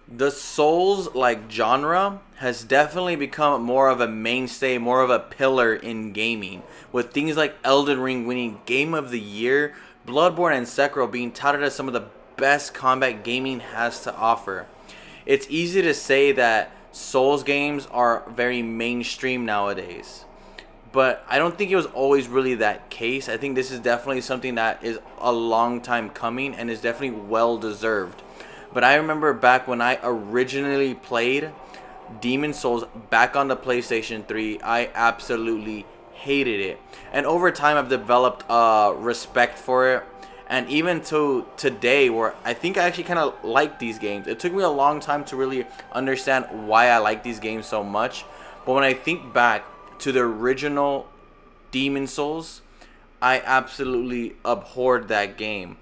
The Souls like genre has definitely become more of a mainstay, more of a pillar in gaming, with things like Elden Ring winning Game of the Year, Bloodborne and Sekiro being touted as some of the best combat gaming has to offer. It's easy to say that Souls games are very mainstream nowadays, but I don't think it was always really that case. I think this is definitely something that is a long time coming and is definitely well deserved. But I remember back when I originally played Demon Souls back on the PlayStation 3, I absolutely hated it. And over time, I've developed respect for it. And even to today, where I think I actually kind of like these games. It took me a long time to really understand why I like these games so much. But when I think back to the original Demon Souls, I absolutely abhorred that game.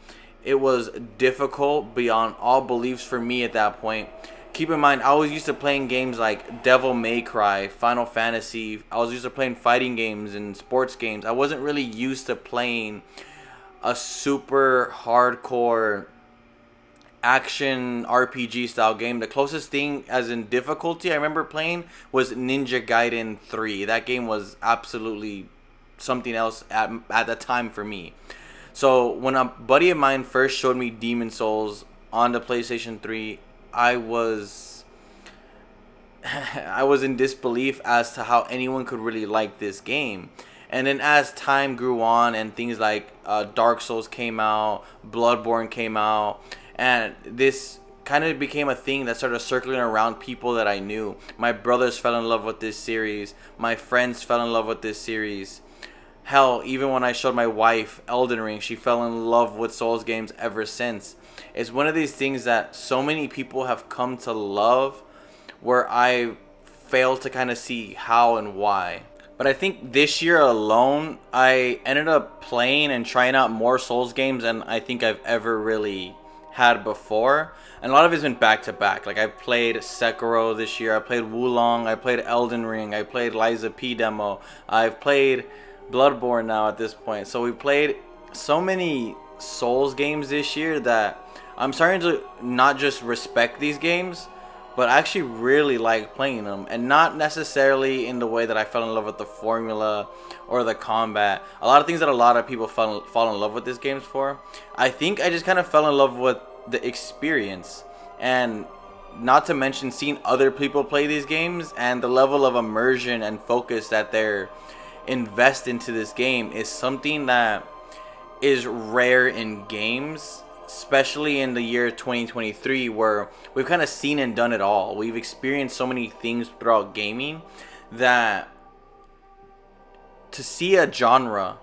It was difficult beyond all beliefs for me at that point. Keep in mind, I was used to playing games like Devil May Cry, Final Fantasy. I was used to playing fighting games and sports games. I wasn't really used to playing a super hardcore action RPG style game. The closest thing, as in difficulty, I remember playing was Ninja Gaiden 3. That game was absolutely something else at the time for me. So when a buddy of mine first showed me Demon Souls on the PlayStation 3, I was I was in disbelief as to how anyone could really like this game. And then as time grew on and things like Dark Souls came out, Bloodborne came out, and this kind of became a thing that started circling around people that I knew. My brothers fell in love with this series. My friends fell in love with this series. Hell, even when I showed my wife Elden Ring, she fell in love with Souls games ever since. It's one of these things that so many people have come to love where I fail to kind of see how and why. But I think this year alone, I ended up playing and trying out more Souls games than I think I've ever really had before. And a lot of it's been back to back. Like I played Sekiro this year, I played Wulong, I played Elden Ring, I played Liza P demo, I've played Bloodborne now at this point. So we played so many Souls games this year that I'm starting to not just respect these games, but I actually really like playing them, and not necessarily in the way that I fell in love with the formula or the combat. A lot of things that a lot of people fall in love with these games for. I think I just kind of fell in love with the experience, and not to mention seeing other people play these games and the level of immersion and focus that they're invest into this game is something that is rare in games, especially in the year 2023, where we've kind of seen and done it all. We've experienced so many things throughout gaming that to see a genre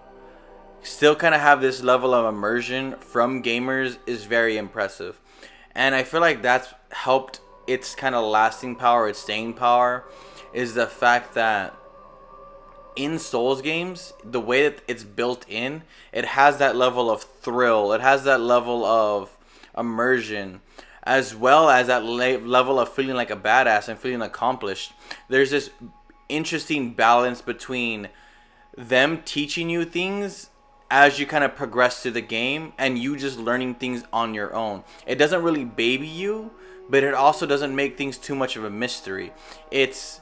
still kind of have this level of immersion from gamers is very impressive. And I feel like that's helped its kind of lasting power, its staying power, is the fact that in Souls games, the way that it's built in, it has that level of thrill. It has that level of immersion, as well as that level of feeling like a badass and feeling accomplished. There's this interesting balance between them teaching you things as you kind of progress through the game and you just learning things on your own. It doesn't really baby you, but it also doesn't make things too much of a mystery. It's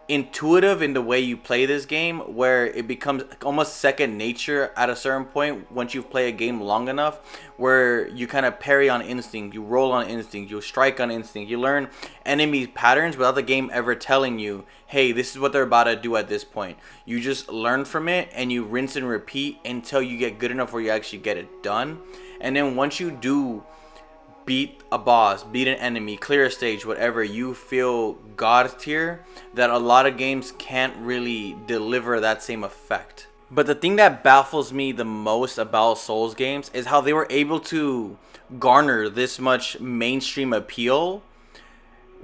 intuitive in the way you play this game, where it becomes almost second nature at a certain point once you've played a game long enough, where you kind of parry on instinct, you roll on instinct, you strike on instinct, you learn enemy patterns without the game ever telling you, hey, this is what they're about to do at this point. You just learn from it and you rinse and repeat until you get good enough where you actually get it done. And then once you do beat a boss, beat an enemy, clear a stage, whatever, you feel god tier, that a lot of games can't really deliver that same effect. But the thing that baffles me the most about Souls games is how they were able to garner this much mainstream appeal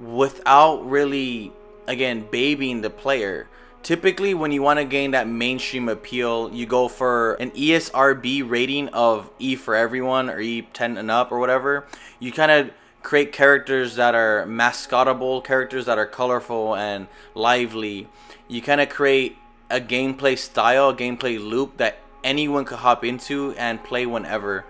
without really, again, babying the player. Typically, when you want to gain that mainstream appeal, you go for an ESRB rating of E for everyone or E10 and up or whatever. You kind of create characters that are mascotable, characters that are colorful and lively. You kind of create a gameplay style, a gameplay loop that anyone could hop into and play whenever.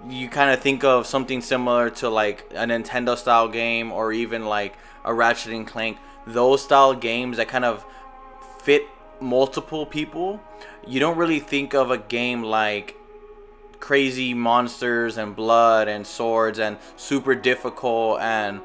you kind of think of something similar to like a Nintendo style game, or even like a Ratchet and Clank, those style games that kind of fit multiple people. You don't really think of a game like crazy monsters and blood and swords and super difficult and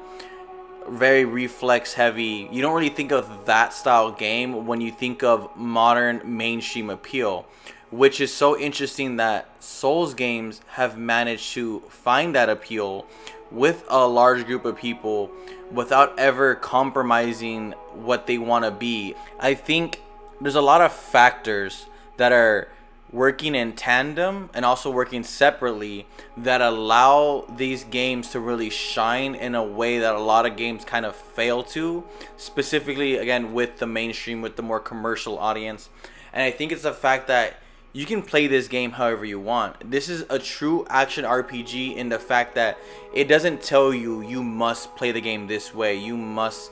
very reflex heavy. You don't really think of that style game when you think of modern mainstream appeal, which is so interesting that Souls games have managed to find that appeal with a large group of people without ever compromising what they want to be. I think there's a lot of factors that are working in tandem and also working separately that allow these games to really shine in a way that a lot of games kind of fail to, specifically again with the mainstream, with the more commercial audience. And I think it's the fact that you can play this game however you want. This is a true action RPG in the fact that it doesn't tell you you must play the game this way, you must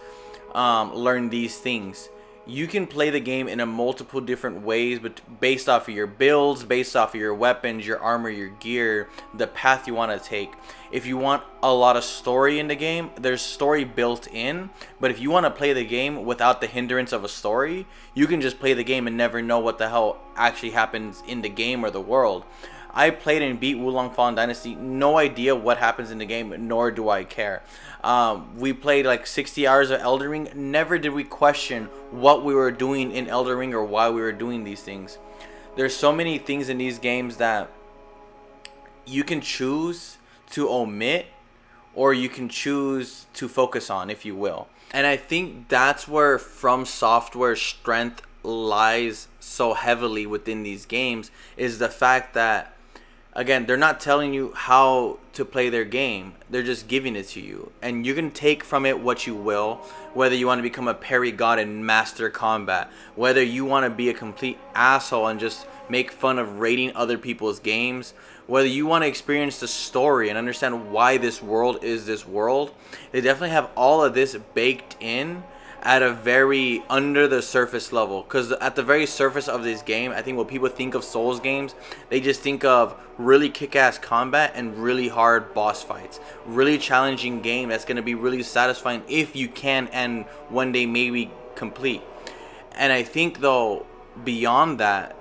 learn these things. You can play the game in a multiple different ways, but based off of your builds, based off of your weapons, your armor, your gear, the path you want to take. If you want a lot of story in the game, there's story built in. But if you want to play the game without the hindrance of a story, you can just play the game and never know what the hell actually happens in the game or the world. I played and beat Wulong Fallen Dynasty, no idea what happens in the game, nor do I care. We played like 60 hours of Elden Ring, never did we question what we were doing in Elden Ring or why we were doing these things. There's so many things in these games that you can choose to omit, or you can choose to focus on, if you will. And I think that's where From Software's strength lies so heavily within these games, is the fact that, again, they're not telling you how to play their game. They're just giving it to you. And you can take from it what you will. Whether you want to become a parry god and master combat. Whether you want to be a complete asshole and just make fun of rating other people's games. Whether you want to experience the story and understand why this world is this world. They definitely have all of this baked in at a very under the surface level, because at the very surface of this game, I think when people think of Souls games, they just think of really kick-ass combat and really hard boss fights, really challenging game that's going to be really satisfying if you can and one day maybe complete. And I think though, beyond that,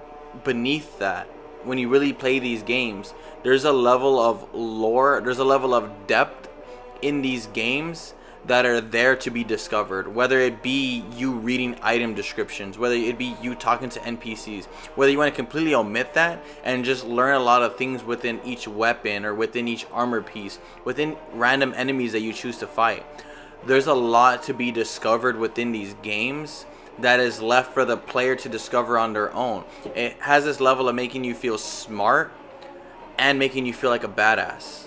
beneath that, when you really play these games, there's a level of lore, there's a level of depth in these games that are there to be discovered, whether it be you reading item descriptions, whether it be you talking to NPCs, whether you want to completely omit that and just learn a lot of things within each weapon or within each armor piece, within random enemies that you choose to fight. There's a lot to be discovered within these games that is left for the player to discover on their own. It has this level of making you feel smart and making you feel like a badass.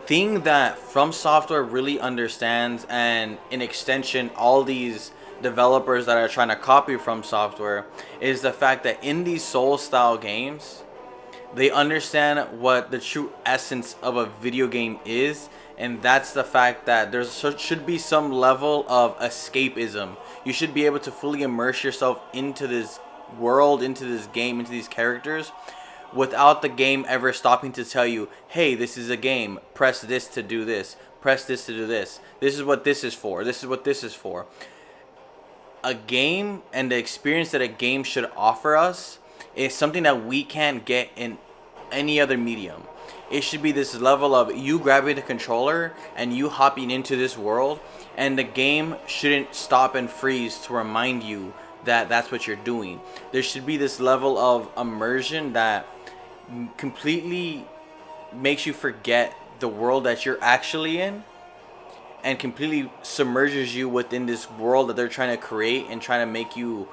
Thing that From Software really understands, and in extension all these developers that are trying to copy From Software, is the fact that in these Soul style games, they understand what the true essence of a video game is, and that's the fact that there should be some level of escapism. You should be able to fully immerse yourself into this world, into this game, into these characters, without the game ever stopping to tell you, hey, this is a game, press this to do this, press this to do this, this is what this is for, this is what this is for. A game and the experience that a game should offer us is something that we can't get in any other medium. It should be this level of you grabbing the controller and you hopping into this world, and the game shouldn't stop and freeze to remind you that that's what you're doing. There should be this level of immersion that completely makes you forget the world that you're actually in, and completely submerges you within this world that they're trying to create and trying to make you,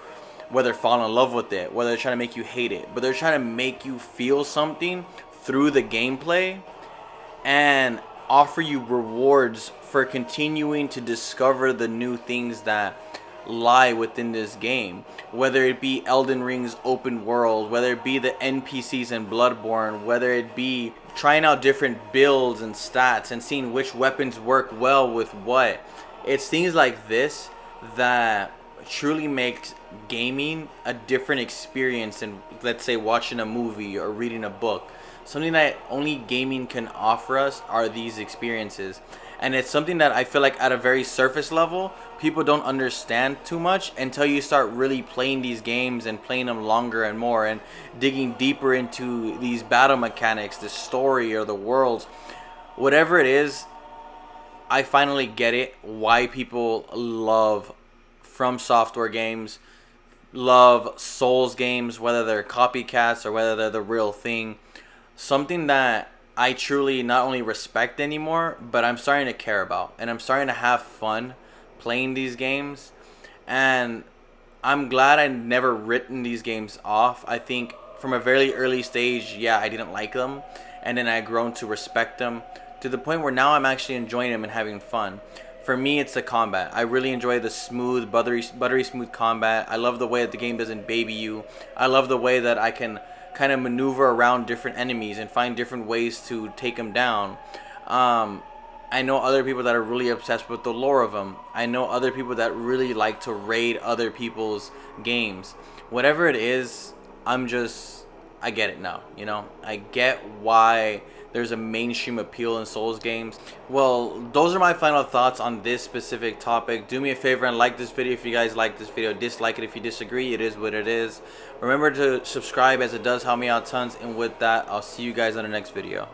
whether fall in love with it, whether they're trying to make you hate it, but they're trying to make you feel something through the gameplay and offer you rewards for continuing to discover the new things that lie within this game, whether it be Elden Ring's open world, whether it be the NPCs in Bloodborne, whether it be trying out different builds and stats and seeing which weapons work well with what. It's things like this that truly makes gaming a different experience than, let's say, watching a movie or reading a book. something that only gaming can offer us are these experiences. And it's something that I feel like at a very surface level, people don't understand too much until you start really playing these games and playing them longer and more and digging deeper into these battle mechanics, the story or the worlds. Whatever it is, I finally get it why people love From Software games, love Souls games, whether they're copycats or whether they're the real thing. Something that I truly not only respect anymore, but I'm starting to care about. And I'm starting to have fun playing these games. And I'm glad I never written these games off. I think from a very early stage, yeah, I didn't like them. And then I grown to respect them to the point where now I'm actually enjoying them and having fun. For me, it's the combat. I really enjoy the smooth, buttery smooth combat. I love the way that the game doesn't baby you. I love the way that I can kind of maneuver around different enemies and find different ways to take them down. I know other people that are really obsessed with the lore of them. I know other people that really like to raid other people's games. Whatever it is, I get it now, you know? I get why there's a mainstream appeal in Souls games. Well, those are my final thoughts on this specific topic. Do me a favor and like this video if you guys like this video. Dislike it if you disagree. It is what it is. Remember to subscribe, as it does help me out tons. And with that, I'll see you guys on the next video.